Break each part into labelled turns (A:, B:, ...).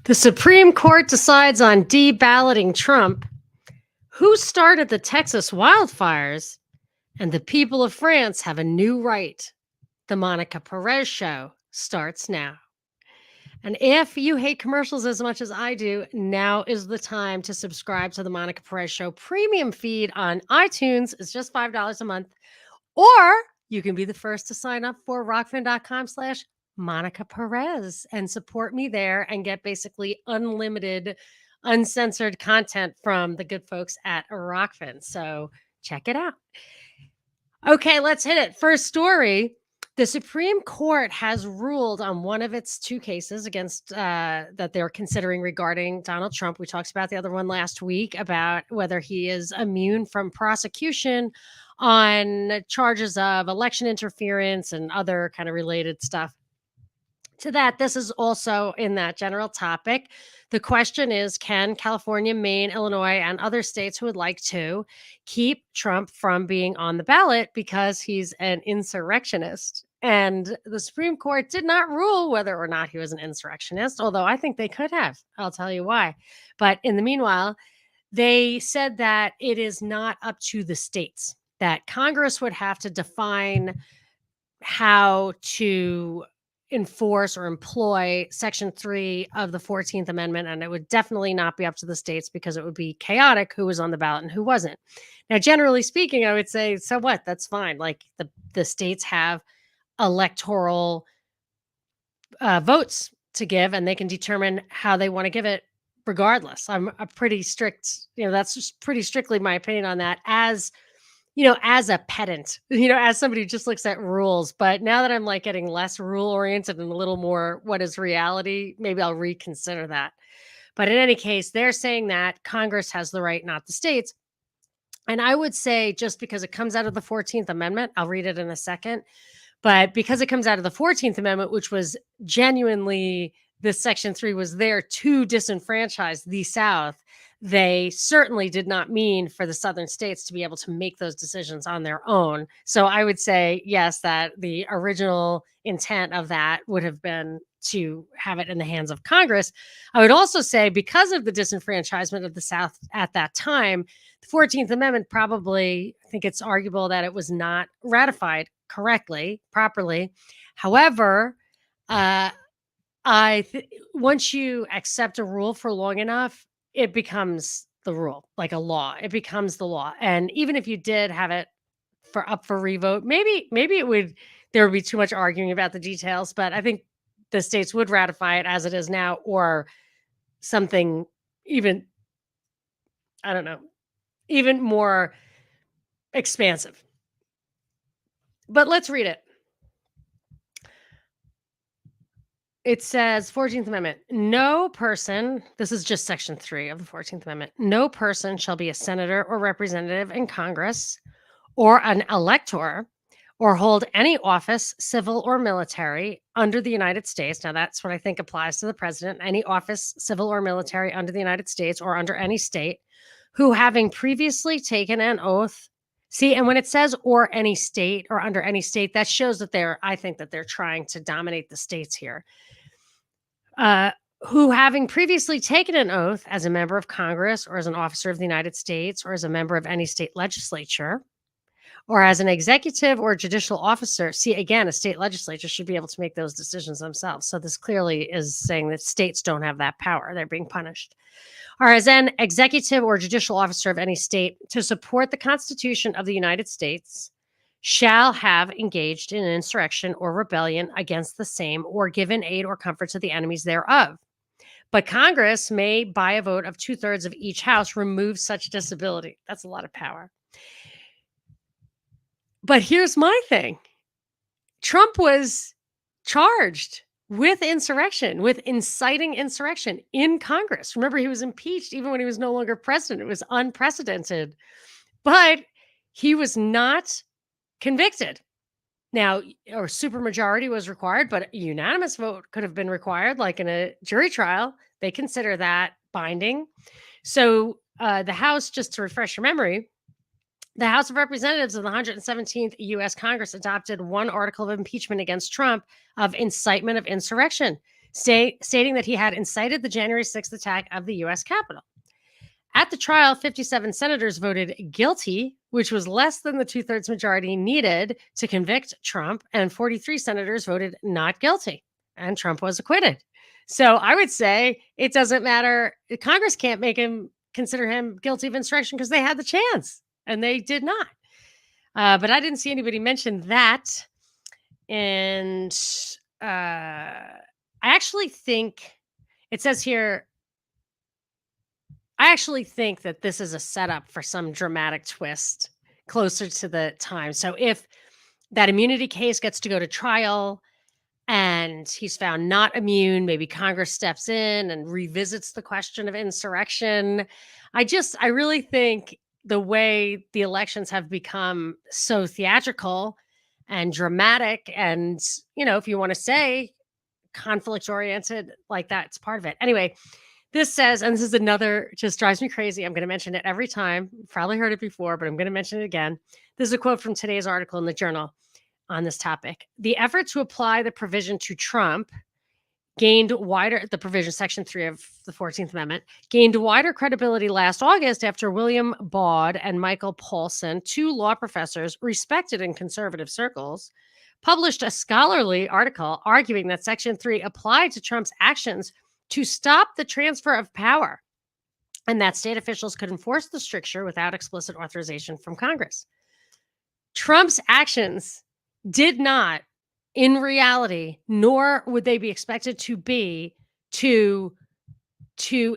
A: The Supreme Court decides on de-balloting Trump. Who started the Texas wildfires? And the people of France have a new right. The Monica Perez Show starts now. And if you hate commercials as much as I do, now is the time to subscribe to the Monica Perez Show premium feed on iTunes. It's just $5 a month. Or you can be the first to sign up for rockfin.com/Monica Perez and support me there and get basically unlimited, uncensored content from the good folks at Rockfin. So check it out. Okay, let's hit it. First story. The Supreme Court has ruled on one of its two cases against that they're considering regarding Donald Trump. We talked about the other one last week about whether he is immune from prosecution on charges of election interference and other kind of related stuff. To that, this is also in that general topic. The question is, can California, Maine, Illinois, and other states who would like to keep Trump from being on the ballot because he's an insurrectionist? And the Supreme Court did not rule whether or not he was an insurrectionist, although I think they could have. I'll tell you why. But in the meanwhile, they said that it is not up to the states, that Congress would have to define how to enforce or employ Section 3 of the 14th Amendment, and it would definitely not be up to the states because it would be chaotic who was on the ballot and who wasn't. Now, generally speaking, I would say, so what? That's fine. Like the states have electoral votes to give, and they can determine how they want to give it regardless. I'm a pretty strict, that's just pretty strictly my opinion on that as a pedant, as somebody who just looks at rules. But now that I'm like getting less rule oriented and a little more what is reality, maybe I'll reconsider that. But in any case, they're saying that Congress has the right, not the states. And I would say just because it comes out of the 14th Amendment, I'll read it in a second, but because it comes out of the 14th Amendment, which was genuinely, this Section 3 was there to disenfranchise the South, they certainly did not mean for the southern states to be able to make those decisions on their own. So I would say, yes, that the original intent of that would have been to have it in the hands of Congress. I would also say, because of the disenfranchisement of the South at that time, the 14th Amendment probably, I think it's arguable that it was not ratified properly. However, once you accept a rule for long enough, it becomes the rule, like a law. It becomes the law. And even if you did have it up for revote, maybe there would be too much arguing about the details, but I think the states would ratify it as it is now, or something even, I don't know, even more expansive. But let's read it. It says, 14th Amendment, no person, this is just Section 3 of the 14th Amendment, no person shall be a senator or representative in Congress or an elector or hold any office, civil or military, under the United States. Now, that's what I think applies to the president. Any office, civil or military, under the United States or under any state, who having previously taken an oath. See, and when it says or any state or under any state, that shows that I think that they're trying to dominate the states here. Who having previously taken an oath as a member of Congress or as an officer of the United States or as a member of any state legislature or as an executive or judicial officer. See, again, a state legislature should be able to make those decisions themselves. So this clearly is saying that states don't have that power. They're being punished. Or as an executive or judicial officer of any state to support the Constitution of the United States shall have engaged in insurrection or rebellion against the same or given aid or comfort to the enemies thereof. But Congress may, by a vote of 2/3 of each house, remove such disability. That's a lot of power. But here's my thing. Trump was charged with insurrection, with inciting insurrection in Congress. Remember, he was impeached even when he was no longer president. It was unprecedented. But he was not convicted. Now, a supermajority was required, but a unanimous vote could have been required, like in a jury trial. They consider that binding. So the House, just to refresh your memory, the House of Representatives of the 117th U.S. Congress adopted one article of impeachment against Trump of incitement of insurrection. stating that he had incited the January 6th attack of the U.S. Capitol. At the trial, 57 senators voted guilty, which was less than the two-thirds majority needed to convict Trump, and 43 senators voted not guilty, and Trump was acquitted. So I would say it doesn't matter. Congress can't consider him guilty of insurrection because they had the chance, and they did not. But I didn't see anybody mention that. And I actually think it says here, I actually think that this is a setup for some dramatic twist closer to the time. So if that immunity case gets to go to trial and he's found not immune, maybe Congress steps in and revisits the question of insurrection. I really think the way the elections have become so theatrical and dramatic, and, if you want to say conflict oriented, like that's part of it. Anyway, this says, and this is another, just drives me crazy. I'm going to mention it every time. You've probably heard it before, but I'm going to mention it again. This is a quote from today's article in the Journal on this topic. The effort to apply the provision to Trump the provision, Section 3 of the 14th Amendment, gained wider credibility last August after William Baud and Michael Paulson, two law professors respected in conservative circles, published a scholarly article arguing that Section 3 applied to Trump's actions to stop the transfer of power, and that state officials could enforce the stricture without explicit authorization from Congress. Trump's actions did not, in reality, nor would they be expected to be, to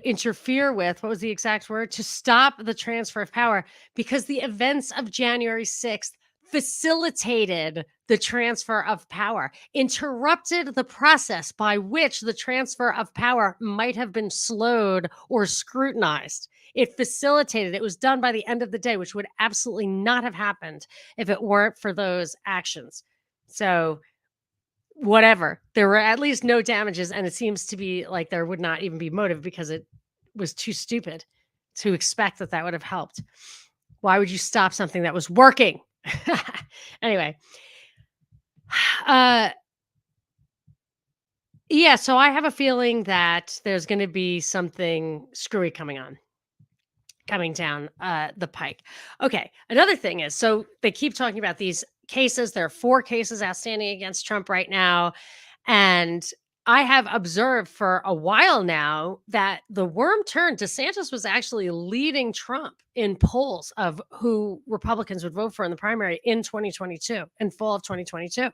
A: interfere with, what was the exact word? To stop the transfer of power, because the events of January 6th facilitated the transfer of power, interrupted the process by which the transfer of power might have been slowed or scrutinized. It facilitated, it was done by the end of the day, which would absolutely not have happened if it weren't for those actions. So whatever, there were at least no damages, and it seems to be like there would not even be motive because it was too stupid to expect that that would have helped. Why would you stop something that was working? Anyway, yeah, so I have a feeling that there's going to be something screwy coming down the pike. Okay, another thing is, so they keep talking about these cases. There are 4 cases outstanding against Trump right now. And I have observed for a while now that the worm turned. DeSantis was actually leading Trump in polls of who Republicans would vote for in the primary in 2022, in fall of 2022.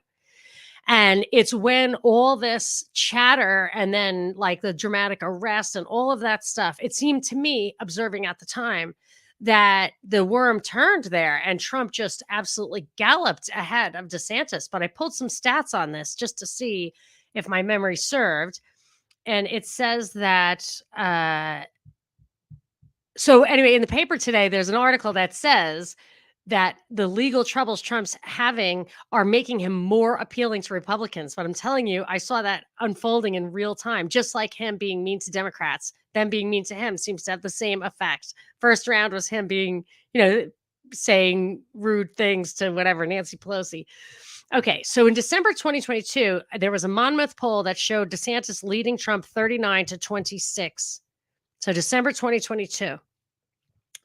A: And it's when all this chatter and then like the dramatic arrest and all of that stuff, it seemed to me, observing at the time, that the worm turned there and Trump just absolutely galloped ahead of DeSantis. But I pulled some stats on this just to see if my memory served. And it says that, so anyway, in the paper today, there's an article that says that the legal troubles Trump's having are making him more appealing to Republicans. But I'm telling you, I saw that unfolding in real time, just like him being mean to Democrats. Them being mean to him seems to have the same effect. First round was him being, saying rude things to whatever, Nancy Pelosi. Okay, so in December 2022, there was a Monmouth poll that showed DeSantis leading Trump 39-26. So December 2022.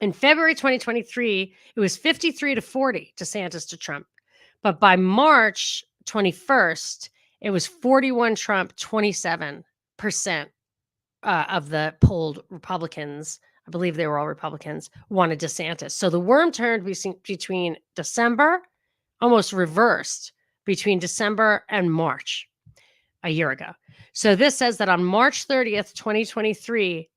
A: In February 2023, it was 53-40 DeSantis to Trump. But by March 21st, it was 41 Trump, 27% of the polled Republicans, I believe they were all Republicans, wanted DeSantis. So the worm turned between December, almost reversed between December and March a year ago. So this says that on March 30th, 2023,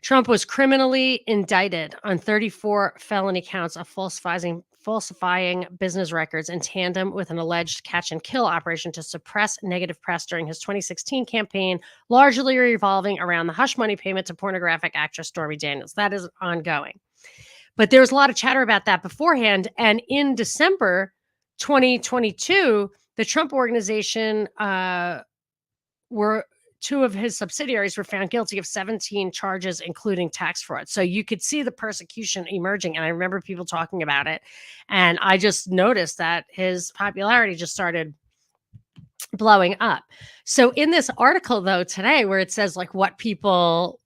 A: Trump was criminally indicted on 34 felony counts of falsifying business records in tandem with an alleged catch and kill operation to suppress negative press during his 2016 campaign, largely revolving around the hush money payment to pornographic actress Stormy Daniels. That is ongoing. But there was a lot of chatter about that beforehand. And in December 2022, the Trump Organization two of his subsidiaries were found guilty of 17 charges, including tax fraud. So you could see the persecution emerging. And I remember people talking about it. And I just noticed that his popularity just started blowing up. So in this article though today where it says like what people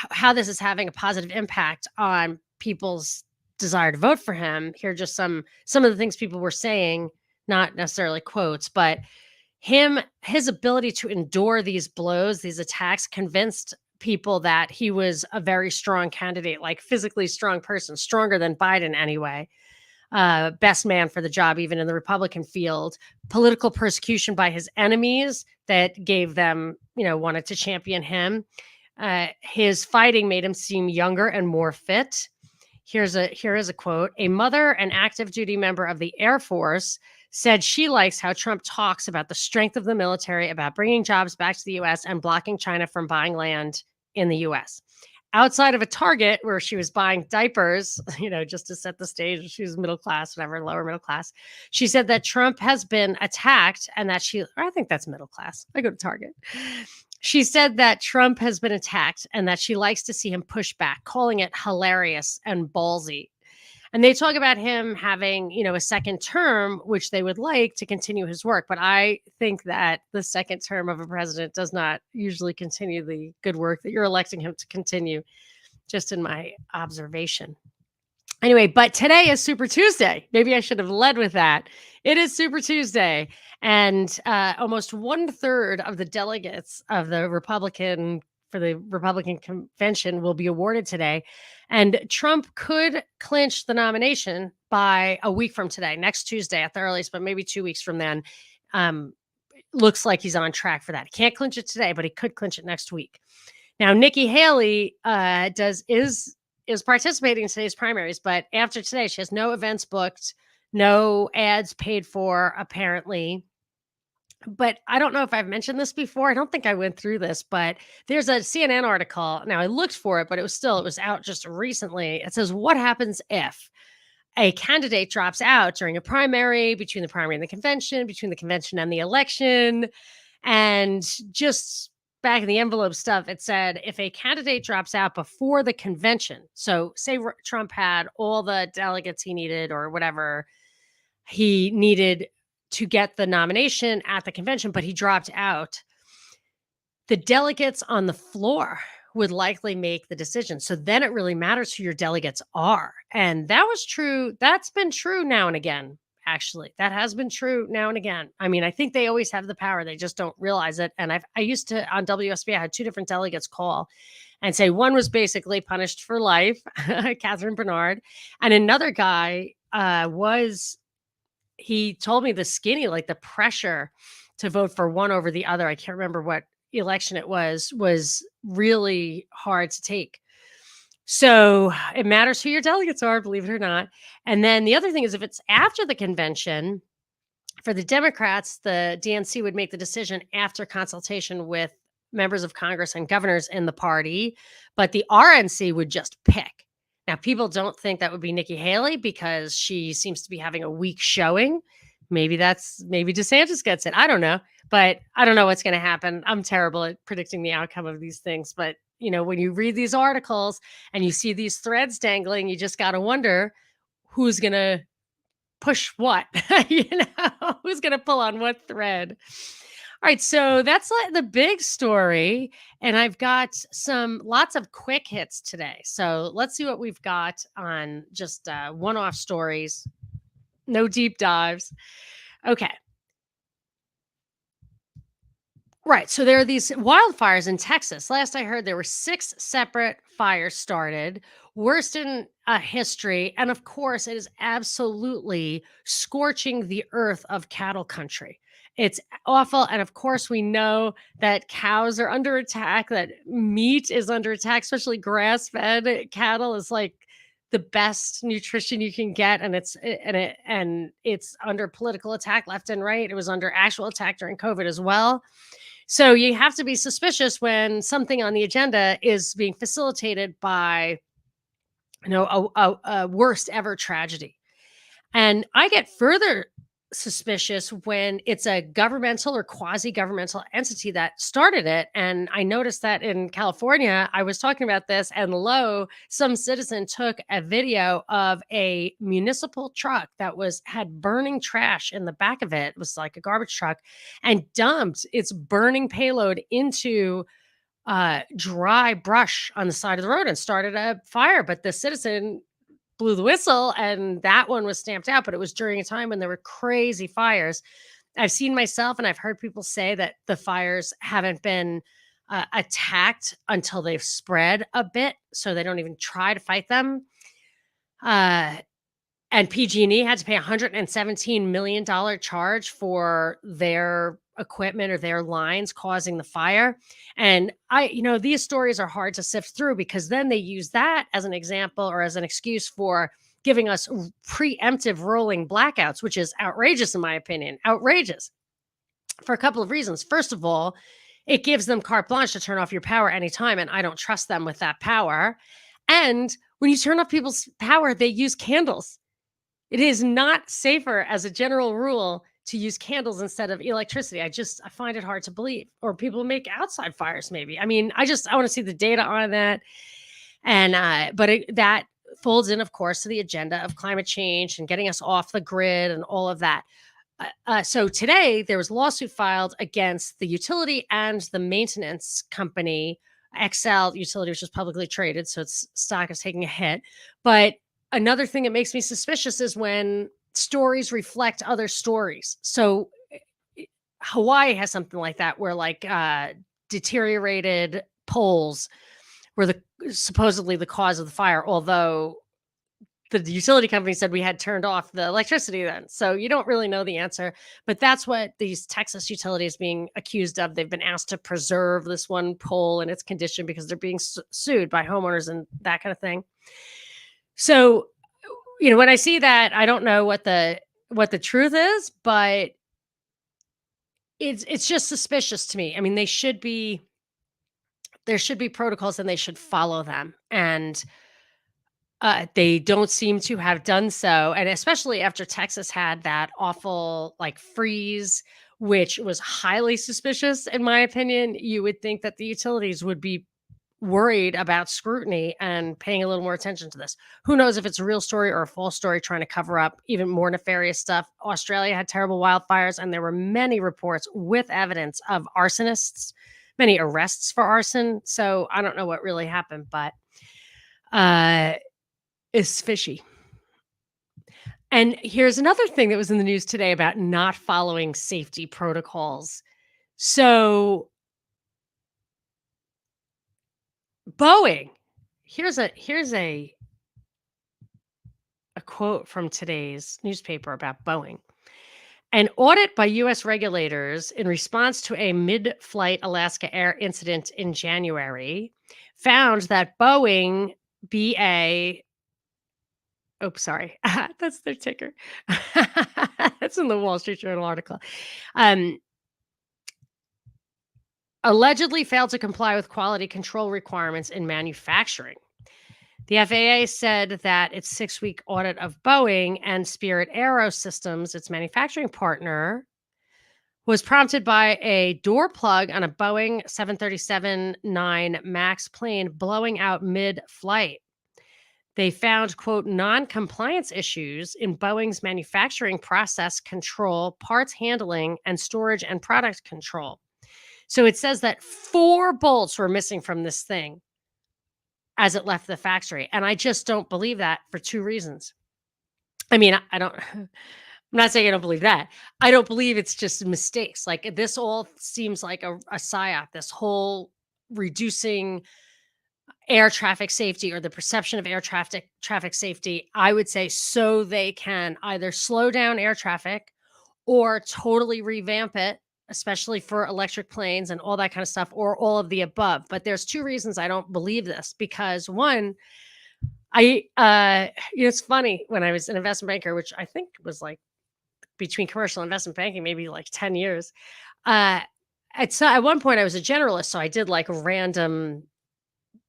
A: how this is having a positive impact on people's desire to vote for him, here are just some of the things people were saying, not necessarily quotes, but his ability to endure these blows, these attacks convinced people that he was a very strong candidate, like physically strong person, stronger than Biden anyway. Best man for the job, even in the Republican field. Political persecution by his enemies that gave them, wanted to champion him. His fighting made him seem younger and more fit. Here is a quote. A mother, an active duty member of the Air Force, said she likes how Trump talks about the strength of the military, about bringing jobs back to the U.S. and blocking China from buying land in the U.S. Outside of a Target where she was buying diapers, just to set the stage, she was middle class, whatever, lower middle class. She said that Trump has been attacked and that I think that's middle class. I go to Target. She said that Trump has been attacked and that she likes to see him push back, calling it hilarious and ballsy. And they talk about him having, a second term, which they would like to continue his work. But I think that the second term of a president does not usually continue the good work that you're electing him to continue, just in my observation. Anyway, but today is Super Tuesday. Maybe I should have led with that. It is Super Tuesday. And almost 1/3 of the delegates of the Republican convention will be awarded today. And Trump could clinch the nomination by a week from today, next Tuesday at the earliest, but maybe 2 weeks from then. Looks like he's on track for that. He can't clinch it today, but he could clinch it next week. Now, Nikki Haley is participating in today's primaries, but after today, she has no events booked, no ads paid for, apparently. But I don't know if I've mentioned this before. I don't think I went through this, but there's a CNN article. Now I looked for it, but it was out just recently. It says, what happens if a candidate drops out during a primary, between the primary and the convention, between the convention and the election? And just back in the envelope stuff, it said if a candidate drops out before the convention, so say Trump had all the delegates he needed or whatever he needed to get the nomination at the convention, but he dropped out, the delegates on the floor would likely make the decision. So then it really matters who your delegates are. And that was true. That's been true now and again, actually. That has been true now and again. I mean, I think they always have the power. They just don't realize it. And I used to, on WSB, I had 2 different delegates call and say one was basically punished for life, Catherine Bernard, and another guy he told me the skinny, like the pressure to vote for one over the other, I can't remember what election it was really hard to take. So it matters who your delegates are, believe it or not. And then the other thing is if it's after the convention, for the Democrats, the DNC would make the decision after consultation with members of Congress and governors in the party, but the RNC would just pick. Now, people don't think that would be Nikki Haley because she seems to be having a weak showing. Maybe DeSantis gets it. I don't know, but I don't know what's going to happen. I'm terrible at predicting the outcome of these things. But, when you read these articles and you see these threads dangling, you just got to wonder who's going to push what, who's going to pull on what thread. All right, so that's like the big story, and I've got lots of quick hits today. So let's see what we've got on just one-off stories, no deep dives. Okay. Right, so there are these wildfires in Texas. Last I heard, there were 6 separate fires started, worst in history, and of course, it is absolutely scorching the earth of cattle country. It's awful. And of course, we know that cows are under attack, that meat is under attack, especially grass-fed cattle is like the best nutrition you can get. And it's under political attack left and right. It was under actual attack during COVID as well. So you have to be suspicious when something on the agenda is being facilitated by, a worst ever tragedy. And I get further suspicious when it's a governmental or quasi-governmental entity that started it. And I noticed that in California, I was talking about this, and some citizen took a video of a municipal truck that had burning trash in the back of it. It was like a garbage truck, and dumped its burning payload into dry brush on the side of the road and started a fire. But the citizen blew the whistle, and that one was stamped out, but it was during a time when there were crazy fires. I've seen myself and I've heard people say that the fires haven't been attacked until they've spread a bit, so they don't even try to fight them. And PG&E had to pay $117 million charge for their equipment or their lines causing the fire. And these stories are hard to sift through, because then they use that as an example or as an excuse for giving us preemptive rolling blackouts, which is outrageous in my opinion. Outrageous for a couple of reasons. First of all, it gives them carte blanche to turn off your power anytime, and I don't trust them with that power. And when you turn off people's power, they use candles. It is not safer as a general rule to use candles instead of electricity. I find it hard to believe. Or people make outside fires, maybe. I mean, I want to see the data on that. And that folds in, of course, to the agenda of climate change and getting us off the grid and all of that. So today there was a lawsuit filed against the utility and the maintenance company, XL Utility, which is publicly traded, so its stock is taking a hit. But another thing that makes me suspicious is when stories reflect other stories. So Hawaii has something like that, where deteriorated poles were supposedly the cause of the fire, although the utility company said we had turned off the electricity then. So you don't really know the answer, but that's what these Texas utilities being accused of. They've been asked to preserve this one pole in its condition because they're being sued by homeowners and that kind of thing. So, when I see that, I don't know what the truth is, but it's just suspicious to me. I mean, there should be protocols and they should follow them. And they don't seem to have done so. And especially after Texas had that awful freeze, which was highly suspicious, in my opinion, you would think that the utilities would be worried about scrutiny and paying a little more attention to this. Who knows if it's a real story or a false story trying to cover up even more nefarious stuff. Australia had terrible wildfires, and there were many reports with evidence of arsonists, many arrests for arson. So I don't know what really happened, but it's fishy. And here's another thing that was in the news today about not following safety protocols. So Boeing, here's a quote from today's newspaper about Boeing. An audit by U.S. regulators in response to a mid-flight Alaska Air incident in January found that Boeing BA, sorry, that's their ticker. That's in the Wall Street Journal article. Allegedly failed to comply with quality control requirements in manufacturing. The FAA said that its 6-week audit of Boeing and Spirit Aerosystems, its manufacturing partner, was prompted by a door plug on a Boeing 737-9 MAX plane blowing out mid-flight. They found, quote, non-compliance issues in Boeing's manufacturing process control, parts handling, and storage and product control. So it says that 4 bolts were missing from this thing as it left the factory. And I just don't believe that for 2 reasons. I mean, I'm not saying I don't believe that. I don't believe it's just mistakes. This all seems like a psyop, this whole reducing air traffic safety, or the perception of air traffic safety, I would say, so they can either slow down air traffic or totally revamp it, especially for electric planes and all that kind of stuff, or all of the above. But there's 2 reasons I don't believe this. Because one, it's funny, when I was an investment banker, which I think was between commercial investment banking, maybe 10 years. At one point I was a generalist, so I did random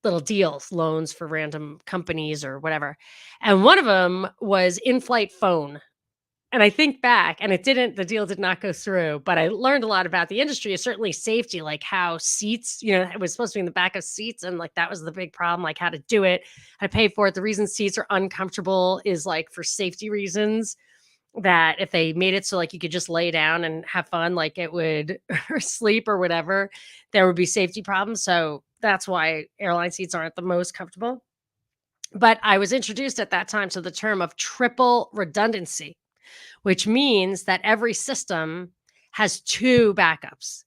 A: little deals, loans for random companies or whatever. And one of them was in-flight phone. And I think back, and the deal did not go through, but I learned a lot about the industry, certainly safety, like how seats, it was supposed to be in the back of seats. And like that was the big problem, like how to do it, how to pay for it. The reason seats are uncomfortable is like for safety reasons, that if they made it so like you could just lay down and have fun, like it would or sleep or whatever, there would be safety problems. So that's why airline seats aren't the most comfortable. But I was introduced at that time to the term of triple redundancy, which means that every system has two backups.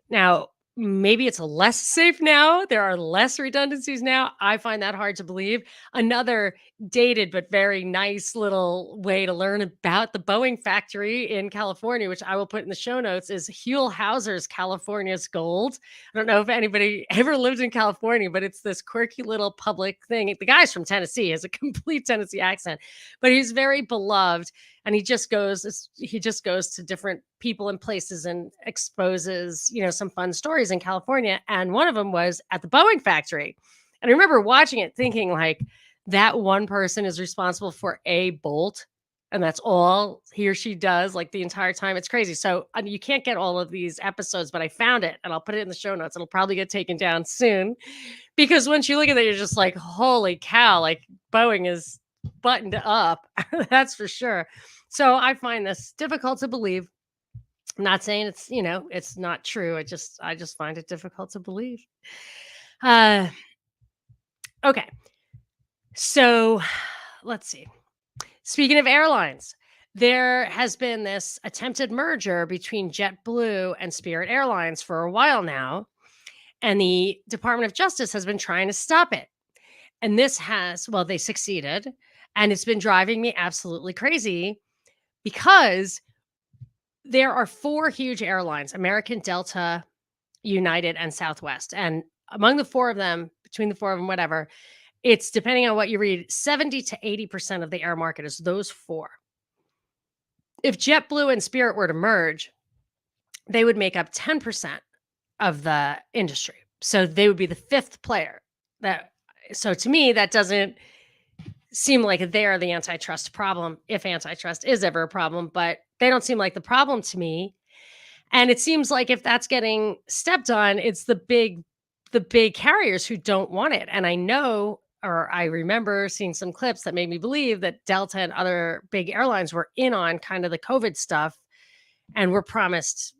A: Now, maybe it's less safe now. There are less redundancies now. I find that hard to believe. Another dated but very nice little way to learn about the Boeing factory in California, which I will put in the show notes, is Huell Hauser's California's Gold. I don't know if anybody ever lived in California, but it's this quirky little public thing. The guy's from Tennessee, has a complete Tennessee accent, but he's very beloved. And he just goes to different people and places and exposes, some fun stories in California. And one of them was at the Boeing factory. And I remember watching it thinking like that one person is responsible for a bolt, and that's all he or she does like the entire time. It's crazy. So you can't get all of these episodes, but I found it and I'll put it in the show notes. It'll probably get taken down soon, because once you look at it, you're just like, holy cow, like Boeing is buttoned up. That's for sure. So I find this difficult to believe. I'm not saying it's not true. I just find it difficult to believe. Uh okay. So let's see. Speaking of airlines, there has been this attempted merger between JetBlue and Spirit Airlines for a while now, and the Department of Justice has been trying to stop it. And they succeeded, and it's been driving me absolutely crazy because there are four huge airlines: American, Delta, United, and Southwest. And among the four of them, between the four of them, whatever, it's depending on what you read, 70 to 80% of the air market is those four. If JetBlue and Spirit were to merge, they would make up 10% of the industry. So they would be the fifth player. So to me, that doesn't seem like they're the antitrust problem, if antitrust is ever a problem, but they don't seem like the problem to me. And it seems like if that's getting stepped on, it's the big carriers who don't want it. And I remember seeing some clips that made me believe that Delta and other big airlines were in on kind of the COVID stuff and were promised,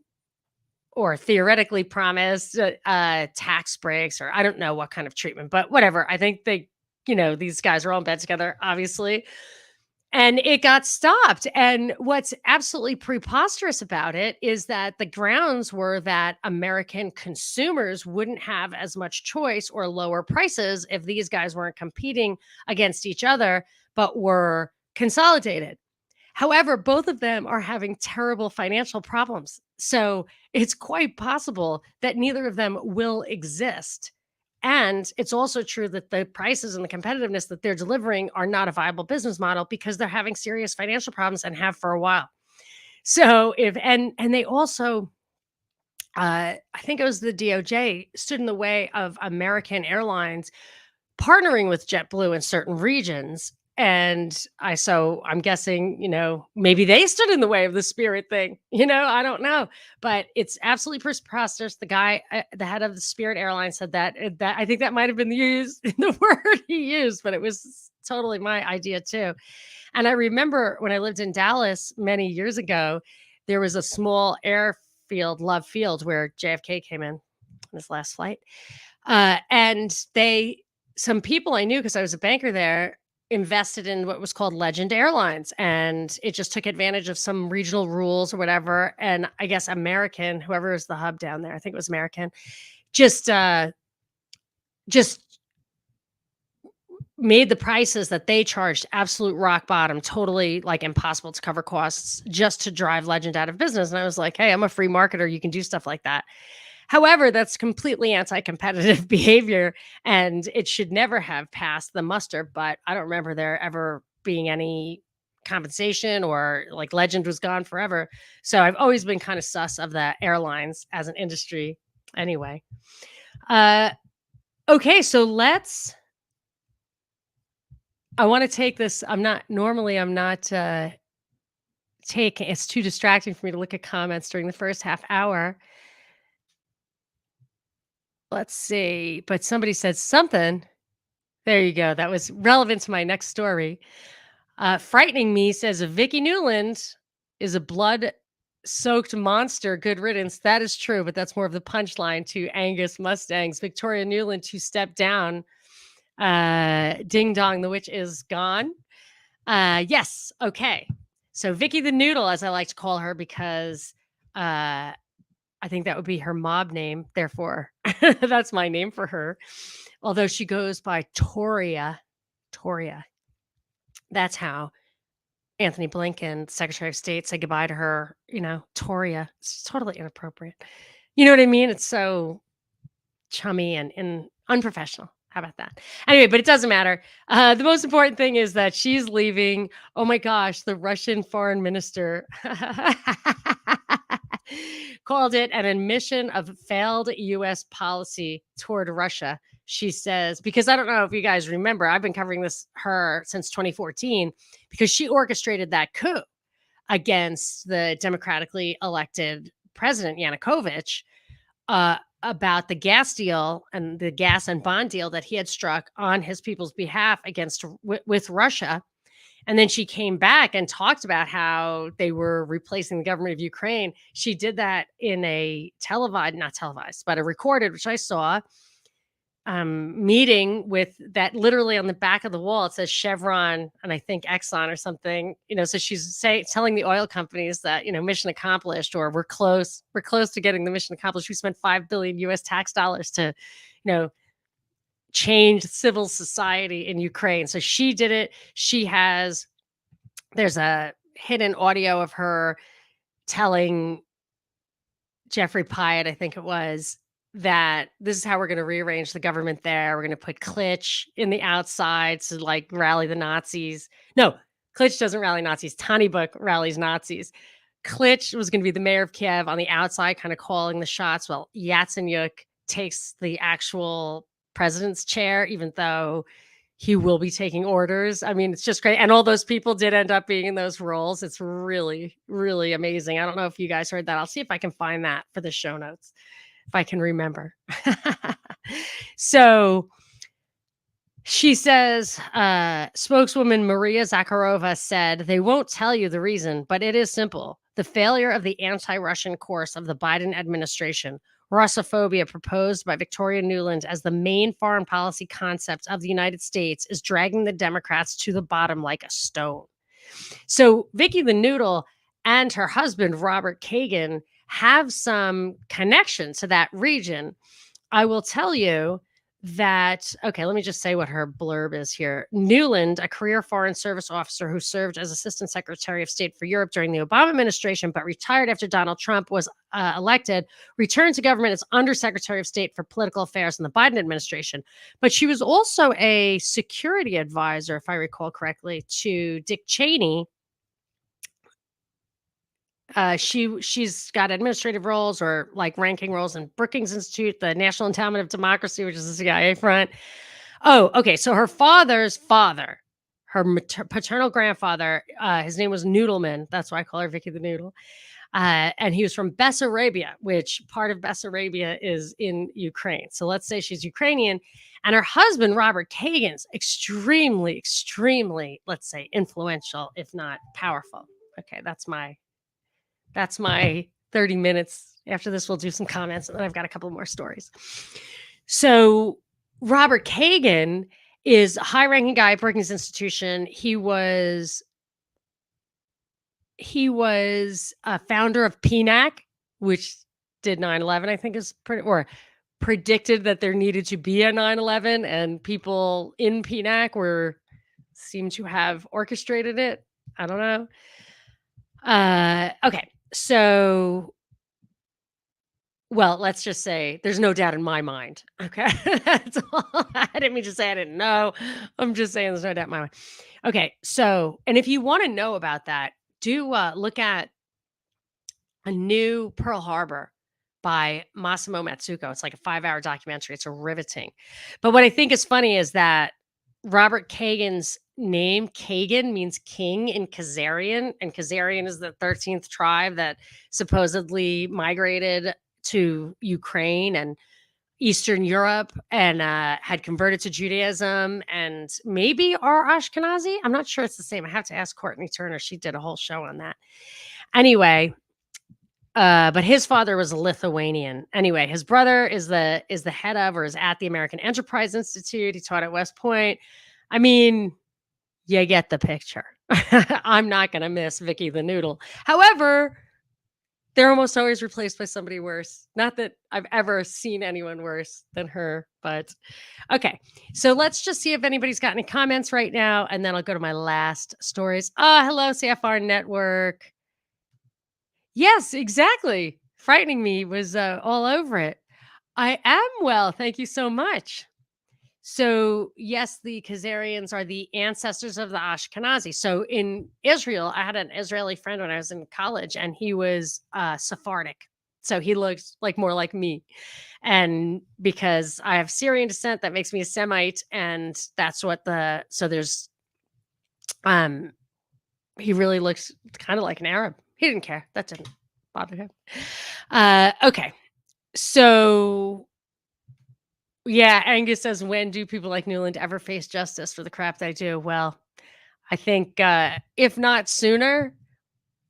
A: or theoretically promised, tax breaks, or I don't know what kind of treatment, but whatever. I think these guys are all in bed together, obviously. And it got stopped. And what's absolutely preposterous about it is that the grounds were that American consumers wouldn't have as much choice or lower prices if these guys weren't competing against each other, but were consolidated. However, both of them are having terrible financial problems. So it's quite possible that neither of them will exist. And it's also true that the prices and the competitiveness that they're delivering are not a viable business model because they're having serious financial problems and have for a while. So they also, I think it was the DOJ stood in the way of American Airlines partnering with JetBlue in certain regions. And I'm guessing, maybe they stood in the way of the Spirit thing. I don't know, but it's absolutely preposterous. The guy, the head of the Spirit Airlines, said that I think that might have been the word he used, but it was totally my idea too. And I remember when I lived in Dallas many years ago, there was a small airfield, Love Field, where JFK came in on his last flight. And some people I knew, because I was a banker there, invested in what was called Legend Airlines, and it just took advantage of some regional rules or whatever. And I guess American, whoever is the hub down there, I think it was American, just made the prices that they charged absolute rock bottom, totally like impossible to cover costs, just to drive Legend out of business. And I was like, hey, I'm a free marketer. You can do stuff like that. However, that's completely anti-competitive behavior, and it should never have passed the muster. But I don't remember there ever being any compensation, or like Legend was gone forever. So I've always been kind of sus of the airlines as an industry anyway. Okay, so I want to take this. I'm not taking it's too distracting for me to look at comments during the first half hour. Let's see. But somebody said something. There you go. That was relevant to my next story. Frightening me says Vicky Nuland is a blood soaked monster. Good riddance. That is true, but that's more of the punchline to Angus Mustang's Victoria Nuland to step down. Ding dong, the witch is gone. Yes. Okay. So Vicky the Noodle, as I like to call her, because I think that would be her mob name. Therefore, that's my name for her. Although she goes by Toria. Toria. That's how Anthony Blinken, Secretary of State, said goodbye to her. Toria. It's totally inappropriate. You know what I mean? It's so chummy and unprofessional. How about that? Anyway, but it doesn't matter. The most important thing is that she's leaving. Oh my gosh, the Russian foreign minister called it an admission of failed U.S. policy toward Russia. She says, because I don't know if you guys remember, I've been covering her since 2014 because she orchestrated that coup against the democratically elected president Yanukovych about the gas deal and the gas and bond deal that he had struck on his people's behalf with Russia. And then she came back and talked about how they were replacing the government of Ukraine. She did that in a not televised, but a recorded, which I saw, meeting with that literally on the back of the wall. It says Chevron and I think Exxon or something, so she's telling the oil companies that, mission accomplished, or we're close to getting the mission accomplished. We spent 5 billion US tax dollars to, change civil society in Ukraine. So she did it. There's a hidden audio of her telling Jeffrey Pyatt, I think it was, that this is how we're going to rearrange the government there. We're going to put Klitsch in the outside to rally the Nazis. No, Klitsch doesn't rally Nazis. Tanybook rallies Nazis. Klitsch was going to be the mayor of Kiev on the outside, kind of calling the shots, while Yatsenyuk takes the actual president's chair, even though he will be taking orders. I mean, it's just great. And all those people did end up being in those roles. It's really, really amazing. I don't know if you guys heard that. I'll see if I can find that for the show notes, if I can remember. So she says, spokeswoman Maria Zakharova said, they won't tell you the reason, but it is simple. The failure of the anti-Russian course of the Biden administration, Russophobia proposed by Victoria Nuland as the main foreign policy concept of the United States, is dragging the Democrats to the bottom like a stone. So Vicky the Noodle and her husband, Robert Kagan, have some connection to that region. I will tell you that, okay, let me just say what her blurb is here. Nuland, a career Foreign Service officer who served as Assistant Secretary of State for Europe during the Obama administration, but retired after Donald Trump was elected, returned to government as Undersecretary of State for Political Affairs in the Biden administration. But she was also a security advisor, if I recall correctly, to Dick Cheney. She's got administrative roles or ranking roles in Brookings Institute, the National Endowment of Democracy, which is a CIA front. Oh, okay. So her father's father, her paternal grandfather, his name was Noodleman. That's why I call her Vicky the Noodle. And he was from Bessarabia, which part of Bessarabia is in Ukraine. So let's say she's Ukrainian. And her husband, Robert Kagan's extremely, extremely, let's say, influential, if not powerful. Okay, that's my 30 minutes. After this, we'll do some comments, and then I've got a couple more stories. So Robert Kagan is a high-ranking guy at Brookings Institution. He was a founder of PNAC, which did 9/11, I think is predicted that there needed to be a 9/11, and people in PNAC seem to have orchestrated it. I don't know. Okay. So, well, let's just say there's no doubt in my mind. Okay. That's all. I didn't mean to say I didn't know. I'm just saying there's no doubt in my mind. Okay. So, and if you want to know about that, do look at a new Pearl Harbor by Massimo Matsuko. It's like a 5-hour documentary. It's riveting. But what I think is funny is that Robert Kagan's name Kagan means king in Khazarian, and Khazarian is the 13th tribe that supposedly migrated to Ukraine and Eastern Europe and had converted to Judaism and maybe are Ashkenazi. I'm not sure it's the same. I have to ask Courtney Turner. She did a whole show on that. Anyway, but his father was a Lithuanian. Anyway, his brother is the head of or is at the American Enterprise Institute. He taught at West Point. I mean, you get the picture. I'm not going to miss Vicky the Noodle. However, they're almost always replaced by somebody worse. Not that I've ever seen anyone worse than her, but okay. So let's just see if anybody's got any comments right now, and then I'll go to my last stories. Hello, CFR Network. Yes, exactly. Frightening me was all over it. I am well. Thank you so much. So, yes, the Khazarians are the ancestors of the Ashkenazi. So, in Israel, I had an Israeli friend when I was in college, and he was Sephardic. So, he looks like more like me. And because I have Syrian descent, that makes me a Semite. And that's what there's, he really looks kind of like an Arab. He didn't care. That didn't bother him. Okay. So, yeah, Angus says, when do people like Nuland ever face justice for the crap they do? Well, I think if not sooner,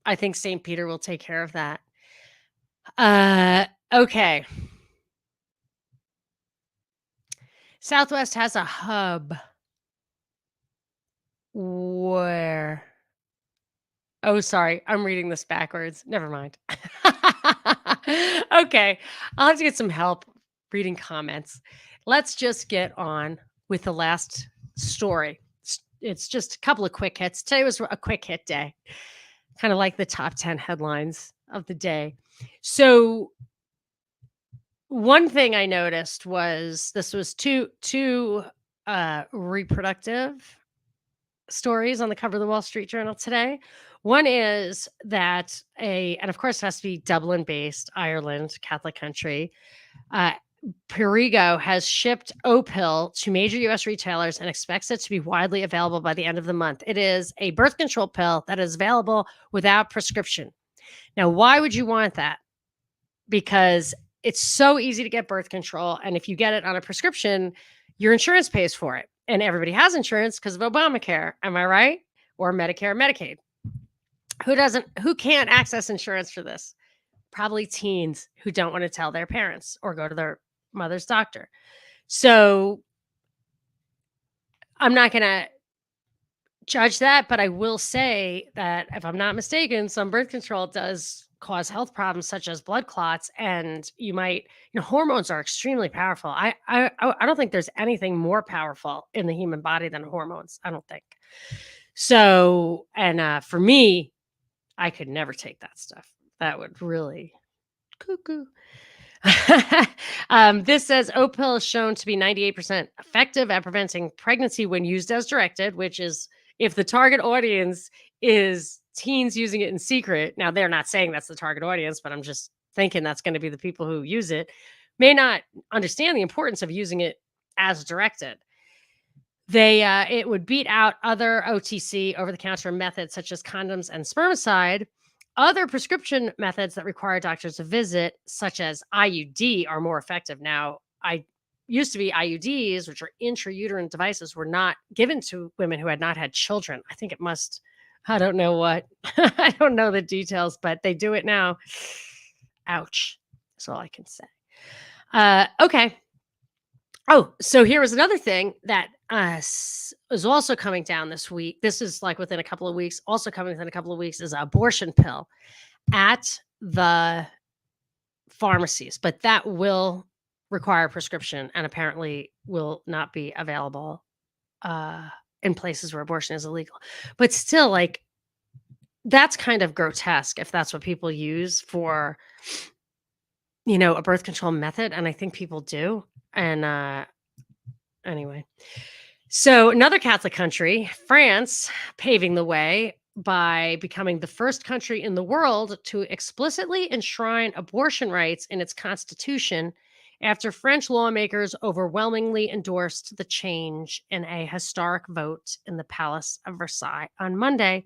A: I think St. Peter will take care of that. Okay. Southwest has a hub. Where? Oh, sorry. I'm reading this backwards. Never mind. Okay. I'll have to get some help reading comments. Let's just get on with the last story. It's just a couple of quick hits. Today was a quick hit day, kind of like the top 10 headlines of the day. So, one thing I noticed was this was two reproductive stories on the cover of the Wall Street Journal today. One is that and of course it has to be Dublin based, Ireland, Catholic country. Perrigo has shipped O-Pill to major US retailers and expects it to be widely available by the end of the month. It is a birth control pill that is available without prescription. Now, why would you want that? Because it's so easy to get birth control. And if you get it on a prescription, your insurance pays for it. And everybody has insurance because of Obamacare. Am I right? Or Medicare, Medicaid. Who can't access insurance for this? Probably teens who don't want to tell their parents or go to their mother's doctor. So I'm not going to judge that, but I will say that if I'm not mistaken, some birth control does cause health problems such as blood clots, and hormones are extremely powerful. I don't think there's anything more powerful in the human body than hormones. I don't think so. And for me, I could never take that stuff. That would really cuckoo. This says O-Pill is shown to be 98% effective at preventing pregnancy when used as directed, which is if the target audience is teens using it in secret. Now, they're not saying that's the target audience, but I'm just thinking that's going to be the people who use it, may not understand the importance of using it as directed. It would beat out other OTC over-the-counter methods such as condoms and spermicide. Other prescription methods that require doctors to visit, such as IUD, are more effective. Now, used to be IUDs, which are intrauterine devices, were not given to women who had not had children. I think I don't know what. I don't know the details, but they do it now. Ouch. That's all I can say. Okay. Oh, so here was another thing that is also coming down this week. This is like within a couple of weeks. Also coming within a couple of weeks is an abortion pill at the pharmacies, but that will require a prescription and apparently will not be available in places where abortion is illegal. But still, like, that's kind of grotesque if that's what people use for, a birth control method. And I think people do. And anyway, so another Catholic country, France, paving the way by becoming the first country in the world to explicitly enshrine abortion rights in its constitution after French lawmakers overwhelmingly endorsed the change in a historic vote in the Palace of Versailles on Monday.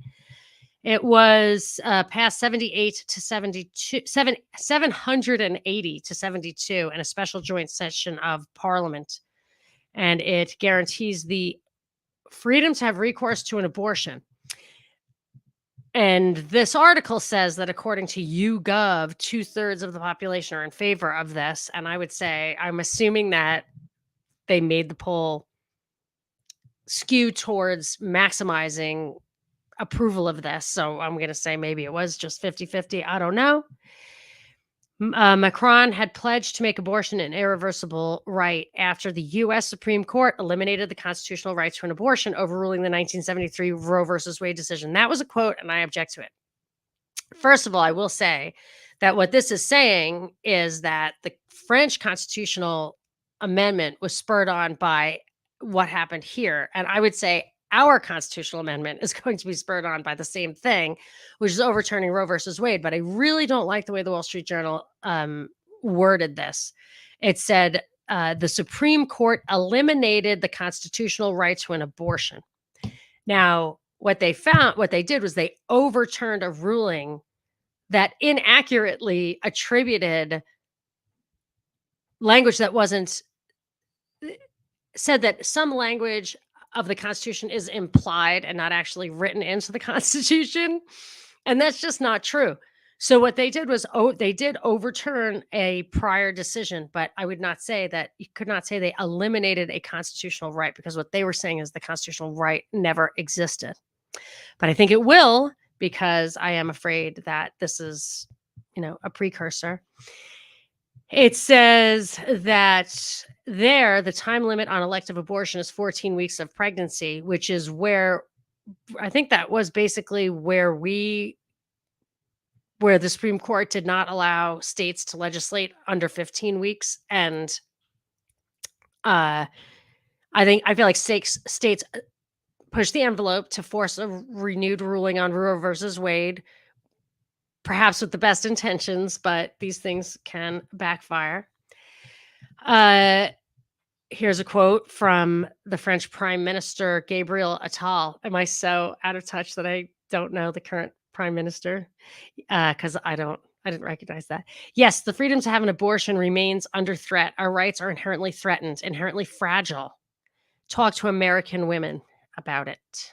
A: It was passed 78 to 72, 780 to 72 in a special joint session of Parliament. And it guarantees the freedom to have recourse to an abortion. And this article says that according to YouGov, 2/3 of the population are in favor of this. And I would say, I'm assuming that they made the poll skew towards maximizing approval of this. So I'm going to say maybe it was just 50-50. I don't know. Macron had pledged to make abortion an irreversible right after the U.S. Supreme Court eliminated the constitutional right to an abortion, overruling the 1973 Roe versus Wade decision. That was a quote, and I object to it. First of all, I will say that what this is saying is that the French constitutional amendment was spurred on by what happened here. And I would say our constitutional amendment is going to be spurred on by the same thing, which is overturning Roe versus Wade. But I really don't like the way the Wall Street Journal worded this. It said the Supreme Court eliminated the constitutional right to an abortion. Now, what they did was they overturned a ruling that inaccurately attributed language that wasn't, said that some language of the Constitution is implied and not actually written into the Constitution. And that's just not true. So what they did was, they did overturn a prior decision, but I would not say that, you could not say they eliminated a constitutional right, because what they were saying is the constitutional right never existed. But I think it will, because I am afraid that this is, a precursor. It says that the time limit on elective abortion is 14 weeks of pregnancy, which is where I think that was basically where the Supreme Court did not allow states to legislate under 15 weeks. And I feel like states push the envelope to force a renewed ruling on Roe versus Wade, perhaps with the best intentions, but these things can backfire. Here's a quote from the French Prime Minister, Gabriel Attal. Am I so out of touch that I don't know the current Prime Minister? Because I didn't recognize that. Yes, the freedom to have an abortion remains under threat. Our rights are inherently threatened, inherently fragile. Talk to American women about it.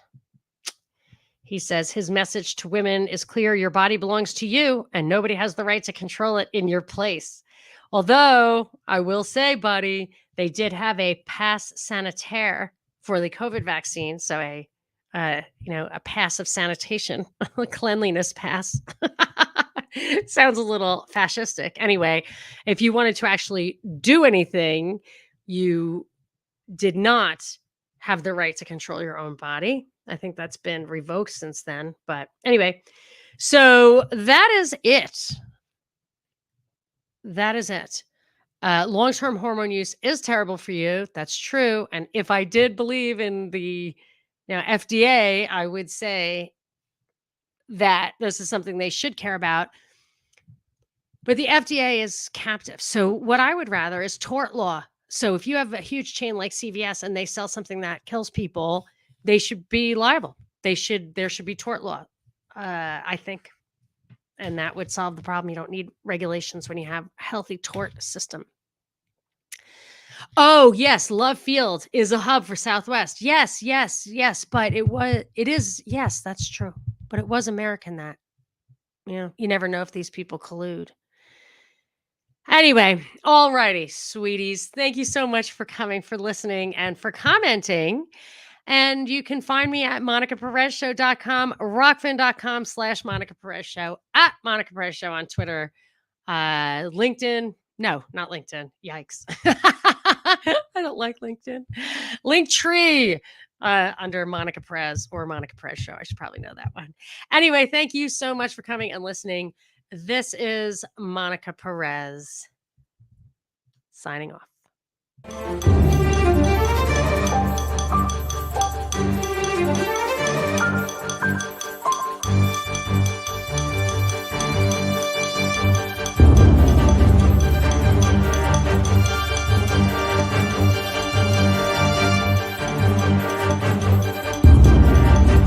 A: He says his message to women is clear. Your body belongs to you, and nobody has the right to control it in your place. Although I will say, buddy, they did have a pass sanitaire for the COVID vaccine. So a pass of sanitation, a cleanliness pass. Sounds a little fascistic. Anyway, if you wanted to actually do anything, you did not have the right to control your own body. I think that's been revoked since then. But anyway, so that is it. That is it. Long-term hormone use is terrible for you. That's true. And if I did believe in the FDA, I would say that this is something they should care about. But the FDA is captive. So what I would rather is tort law. So if you have a huge chain like CVS and they sell something that kills people, they should be liable. There should be tort law, I think. And that would solve the problem. You don't need regulations when you have a healthy tort system. Oh, yes. Love Field is a hub for Southwest. Yes. But yes, that's true. But it was American that, you never know if these people collude. Anyway, all righty, sweeties. Thank you so much for coming, for listening, and for commenting. And you can find me at MonicaPerezShow.com, Rockfin.com/Monica Perez Show, at Monica Perez Show on Twitter, LinkedIn. No, not LinkedIn. Yikes. I don't like LinkedIn. Linktree under Monica Perez or Monica Perez Show. I should probably know that one. Anyway, thank you so much for coming and listening. This is Monica Perez signing off.